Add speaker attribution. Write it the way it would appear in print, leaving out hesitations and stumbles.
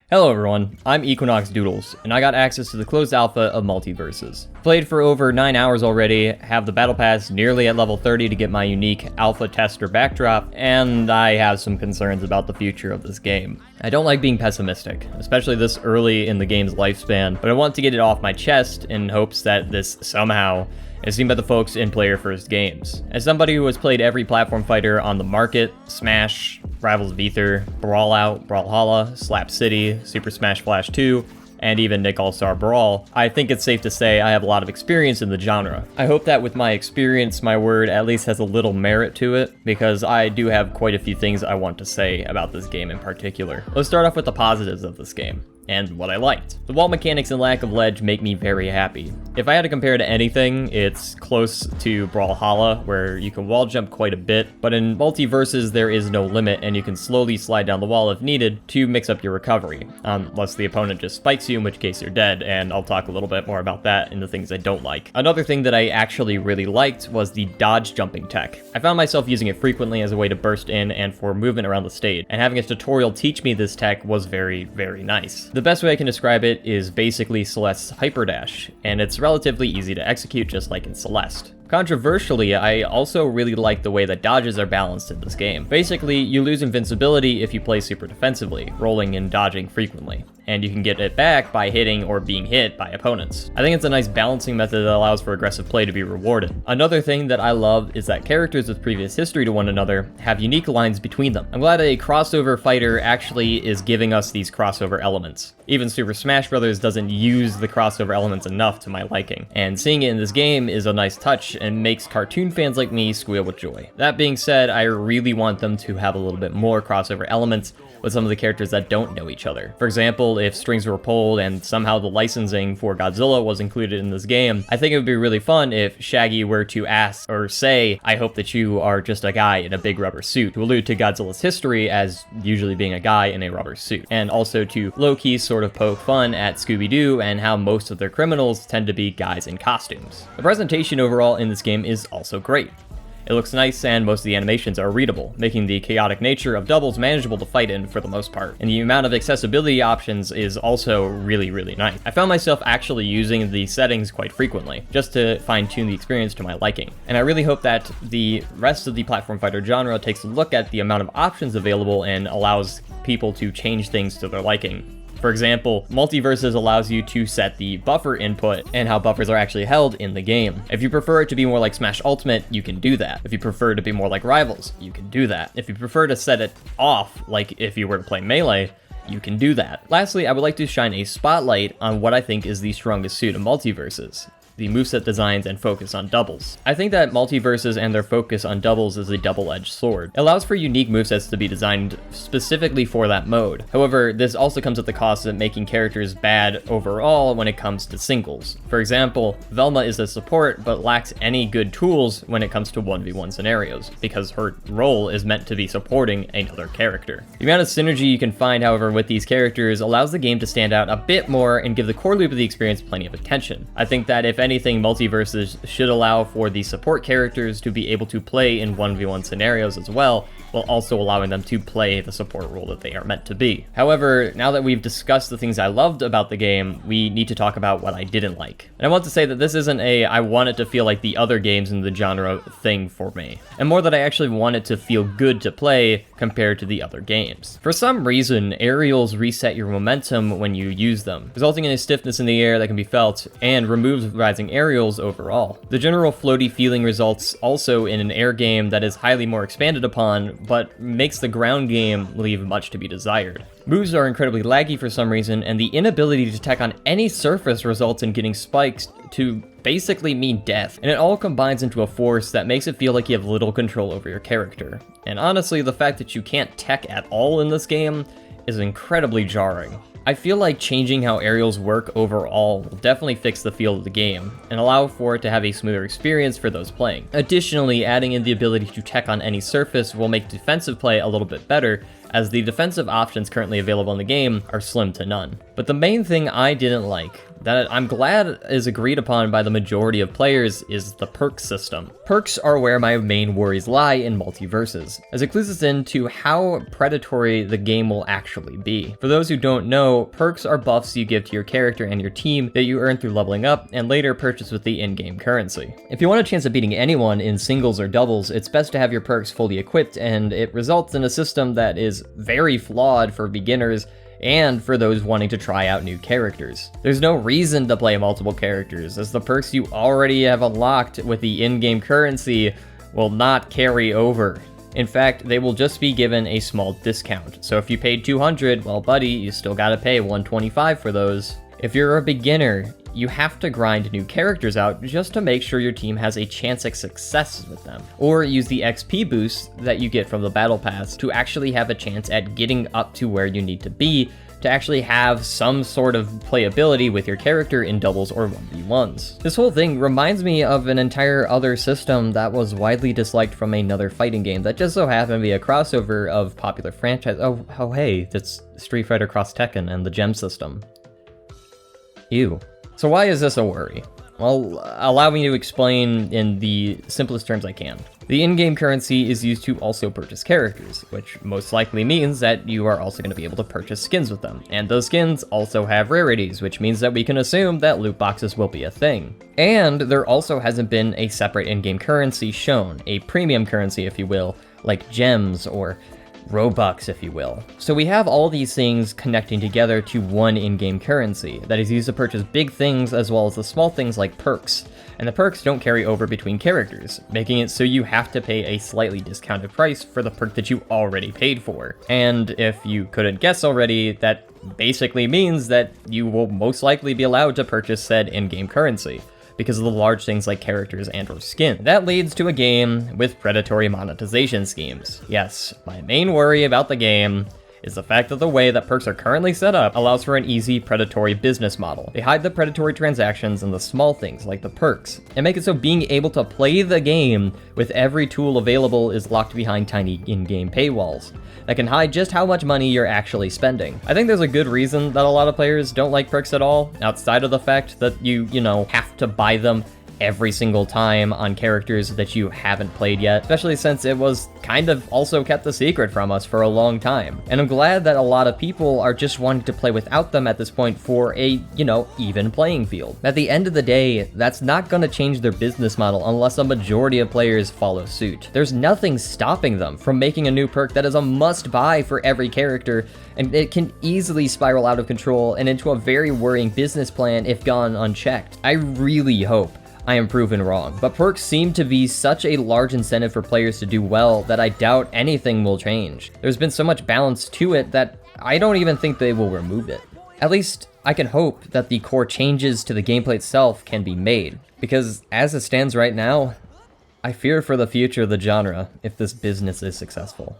Speaker 1: Hello everyone, I'm Equinox Doodles, and I got access to the closed alpha of MultiVersus. Played for over 9 hours already, have the battle pass nearly at level 30 to get my unique alpha tester backdrop, and I have some concerns about the future of this game. I don't like being pessimistic, especially this early in the game's lifespan, but I want to get it off my chest in hopes that this somehow is seen by the folks in player first games. As somebody who has played every platform fighter on the market, Smash, Rivals of Aether, Brawlout, Brawlhalla, Slap City, Super Smash Flash 2, and even Nick All-Star Brawl, I think it's safe to say I have a lot of experience in the genre. I hope that with my experience, my word at least has a little merit to it, because I do have quite a few things I want to say about this game in particular. Let's start off with the positives of this game, and what I liked. The wall mechanics and lack of ledge make me very happy. If I had to compare to anything, it's close to Brawlhalla, where you can wall jump quite a bit, but in MultiVersus there is no limit, and you can slowly slide down the wall if needed to mix up your recovery, unless the opponent just spikes you, in which case you're dead, and I'll talk a little bit more about that in the things I don't like. Another thing that I actually really liked was the dodge jumping tech. I found myself using it frequently as a way to burst in and for movement around the stage, and having a tutorial teach me this tech was very, very nice. The best way I can describe it is basically Celeste's hyperdash, and it's relatively easy to execute just like in Celeste. Controversially, I also really like the way that dodges are balanced in this game. Basically, you lose invincibility if you play super defensively, rolling and dodging frequently, and you can get it back by hitting or being hit by opponents. I think it's a nice balancing method that allows for aggressive play to be rewarded. Another thing that I love is that characters with previous history to one another have unique lines between them. I'm glad a crossover fighter actually is giving us these crossover elements. Even Super Smash Bros. Doesn't use the crossover elements enough to my liking, and seeing it in this game is a nice touch and makes cartoon fans like me squeal with joy. That being said, I really want them to have a little bit more crossover elements with some of the characters that don't know each other. For example, if strings were pulled and somehow the licensing for Godzilla was included in this game, I think it would be really fun if Shaggy were to ask or say, "I hope that you are just a guy in a big rubber suit," to allude to Godzilla's history as usually being a guy in a rubber suit, and also to low-key sort of poke fun at Scooby-Doo and how most of their criminals tend to be guys in costumes. The presentation overall in this game is also great. It looks nice and most of the animations are readable, making the chaotic nature of doubles manageable to fight in for the most part. And the amount of accessibility options is also really, really nice. I found myself actually using the settings quite frequently, just to fine-tune the experience to my liking. And I really hope that the rest of the platform fighter genre takes a look at the amount of options available and allows people to change things to their liking. For example, MultiVersus allows you to set the buffer input and how buffers are actually held in the game. If you prefer it to be more like Smash Ultimate, you can do that. If you prefer it to be more like Rivals, you can do that. If you prefer to set it off, like if you were to play Melee, you can do that. Lastly, I would like to shine a spotlight on what I think is the strongest suit of MultiVersus: the moveset designs and focus on doubles. I think that MultiVersus and their focus on doubles is a double-edged sword. It allows for unique movesets to be designed specifically for that mode. However, this also comes at the cost of making characters bad overall when it comes to singles. For example, Velma is a support but lacks any good tools when it comes to 1v1 scenarios, because her role is meant to be supporting another character. The amount of synergy you can find, however, with these characters allows the game to stand out a bit more and give the core loop of the experience plenty of attention. I think that if anything, MultiVersus should allow for the support characters to be able to play in 1v1 scenarios as well, while also allowing them to play the support role that they are meant to be. However, now that we've discussed the things I loved about the game, we need to talk about what I didn't like. And I want to say that this isn't a I want it to feel like the other games in the genre thing for me, and more that I actually want it to feel good to play compared to the other games. For some reason, aerials reset your momentum when you use them, resulting in a stiffness in the air that can be felt and removes rising aerials overall. The general floaty feeling results also in an air game that is highly more expanded upon, but makes the ground game leave much to be desired. Moves are incredibly laggy for some reason, and the inability to tech on any surface results in getting spikes to basically mean death, and it all combines into a force that makes it feel like you have little control over your character. And honestly, the fact that you can't tech at all in this game is incredibly jarring. I feel like changing how aerials work overall will definitely fix the feel of the game, and allow for it to have a smoother experience for those playing. Additionally, adding in the ability to tech on any surface will make defensive play a little bit better, as the defensive options currently available in the game are slim to none. But the main thing I didn't like, that I'm glad is agreed upon by the majority of players is the perk system. Perks are where my main worries lie in MultiVersus, as it clues us into how predatory the game will actually be. For those who don't know, perks are buffs you give to your character and your team that you earn through leveling up and later purchase with the in-game currency. If you want a chance of beating anyone in singles or doubles, it's best to have your perks fully equipped, and it results in a system that is very flawed for beginners and for those wanting to try out new characters. There's no reason to play multiple characters, as the perks you already have unlocked with the in-game currency will not carry over. In fact, they will just be given a small discount. So if you paid 200, well buddy, you still gotta pay 125 for those. If you're a beginner, you have to grind new characters out just to make sure your team has a chance at success with them, or use the XP boosts that you get from the battle pass to actually have a chance at getting up to where you need to be to actually have some sort of playability with your character in doubles or 1v1s. This whole thing reminds me of an entire other system that was widely disliked from another fighting game that just so happened to be a crossover of popular franchise. Oh hey, that's Street Fighter Cross Tekken and the gem system. Ew. So why is this a worry? Well, allow me to explain in the simplest terms I can. The in-game currency is used to also purchase characters, which most likely means that you are also going to be able to purchase skins with them. And those skins also have rarities, which means that we can assume that loot boxes will be a thing. And there also hasn't been a separate in-game currency shown, a premium currency if you will, like gems or Robux, if you will. So we have all these things connecting together to one in-game currency that is used to purchase big things as well as the small things like perks. And the perks don't carry over between characters, making it so you have to pay a slightly discounted price for the perk that you already paid for. And if you couldn't guess already, that basically means that you will most likely be allowed to purchase said in-game currency, because of the large things like characters and or skin. That leads to a game with predatory monetization schemes. Yes, my main worry about the game is the fact that the way that perks are currently set up allows for an easy predatory business model. They hide the predatory transactions in the small things like the perks, and make it so being able to play the game with every tool available is locked behind tiny in-game paywalls that can hide just how much money you're actually spending. I think there's a good reason that a lot of players don't like perks at all, outside of the fact that you have to buy them every single time on characters that you haven't played yet, especially since it was kind of also kept a secret from us for a long time. And I'm glad that a lot of people are just wanting to play without them at this point for a, even playing field. At the end of the day, that's not gonna change their business model unless a majority of players follow suit. There's nothing stopping them from making a new perk that is a must-buy for every character, and it can easily spiral out of control and into a very worrying business plan if gone unchecked. I really hope I am proven wrong, but perks seem to be such a large incentive for players to do well that I doubt anything will change. There's been so much balance to it that I don't even think they will remove it. At least, I can hope that the core changes to the gameplay itself can be made, because as it stands right now, I fear for the future of the genre if this business is successful.